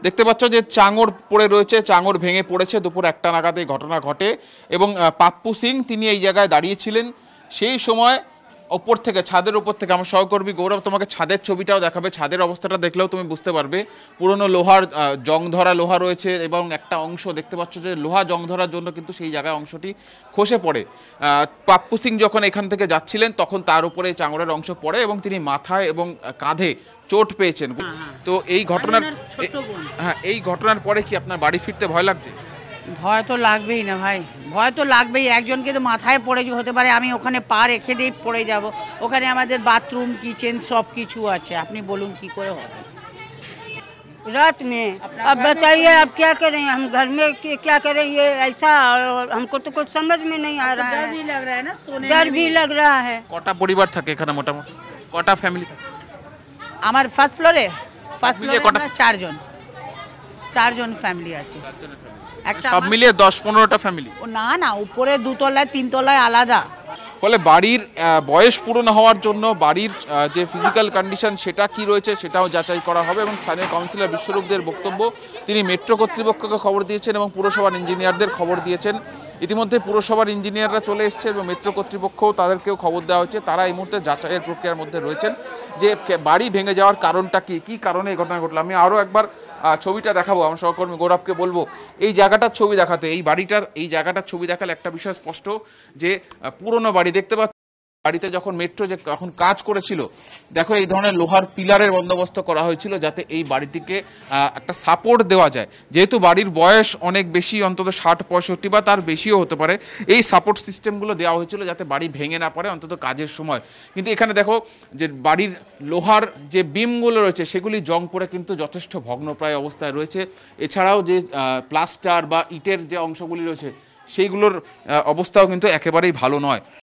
দেখতে পাচ্ছ যে চাঙড় পড়ে রয়েছে, চাঙড় ভেঙে পড়েছে। দুপুর 1টা নাগাদ এই ঘটনা ঘটে এবং পাপ্পু সিং তিনি এই জায়গায় দাঁড়িয়েছিলেন। সেই সময় ওপর থেকে, ছাদের উপর থেকে, আমার সহকর্মী গৌরব তোমাকে ছাদের ছবিটাও দেখাবে। ছাদের অবস্থাটা দেখলেও তুমি বুঝতে পারবে পুরনো লোহার জং ধরা লোহা রয়েছে এবং একটা অংশ দেখতে পাচ্ছ যে লোহা জং ধরার জন্য কিন্তু সেই জায়গায় অংশটি খসে পড়ে। পাপ্পু সিং যখন এখান থেকে যাচ্ছিলেন তখন তার উপরে চাঙড়ের অংশ পড়ে এবং তিনি মাথায় এবং কাঁধে চোট পেয়েছেন। তো এই ঘটনার পরে কি আপনার বাড়ি ফিরতে ভয় লাগছে? ভয় তো লাগবেই না ভাই, ভয় তো লাগবেই। একজনকে তো মাথায় পড়ে হতে পারে, আমি ওখানে পা রেখে দিয়ে পড়ে যাব। ওখানে আমাদের বাথরুম, কিচেন সব কিছু আছে, আপনি বলুন কি করে হবে। रात में अब बताइए अब क्या करें, हम घर में क्या करें, ये ऐसा हमको तो कुछ समझ में नहीं आ रहा है। डर भी लग रहा है ना, डर भी लग रहा है। কটা পরিবার থাকে এখানে মোটামুটি, কটা ফ্যামিলি থাকে? আমার ফার্স্ট ফ্লোরে কটা? চারজন ফ্যামিলি আছে। একটা সব মিলিয়ে 10-15টা ফ্যামিলি? না না, উপরে 2তলায় 3তলায় আলাদা। ফলে বাড়ির বয়স পুরনো হওয়ার জন্য বাড়ির যে ফিজিক্যাল কন্ডিশন সেটা কি রয়েছে সেটাও যাচাই করা হবে। এবং স্থানীয় কাউন্সিলর বিশ্বরূপদের বক্তব্য, তিনি মেট্রো কর্তৃপক্ষকে খবর দিয়েছেন এবং পুরসভার ইঞ্জিনিয়ারদের খবর দিয়েছেন। ইতিমধ্যে পুরসভার ইঞ্জিনিয়াররা চলে এসছে এবং মেট্রো কর্তৃপক্ষও তাদেরকেও খবর দেওয়া হয়েছে। তারা এই মুহূর্তে যাচাইয়ের প্রক্রিয়ার মধ্যে রয়েছেন যে বাড়ি ভেঙে যাওয়ার কারণটা কী কারণে এই ঘটনা ঘটলো। আমি আরও একবার ছবিটা দেখাবো, আমার সহকর্মী গৌরবকে বলবো এই জায়গাটার ছবি দেখাতে। এই জায়গাটার ছবি দেখালে একটা বিষয় স্পষ্ট যে পুরনো বাড়ি দেখতে পাচ্ছি। বাড়িতে যখন মেট্রো যখন কাজ করেছিল, দেখো এই ধরনের লোহার পিলারের বন্দোবস্ত করা হয়েছিল যাতে এই বাড়িটিকে একটা সাপোর্ট দেওয়া যায়। যেহেতু বাড়ির বয়স অনেক বেশি, অন্তত 60-65 বা তার বেশিও হতে পারে, এই সাপোর্ট সিস্টেমগুলো দেওয়া হয়েছিল যাতে বাড়ি ভেঙে না পড়ে অন্তত কাজের সময়। কিন্তু এখানে দেখো যে বাড়ির লোহার যে বিমগুলো রয়েছে সেগুলি জং পড়ে কিন্তু যথেষ্ট ভগ্নপ্রায় অবস্থায় রয়েছে। এছাড়াও যে প্লাস্টার বা ইটের যে অংশগুলি রয়েছে সেইগুলোর অবস্থাও কিন্তু একেবারেই ভালো নয়।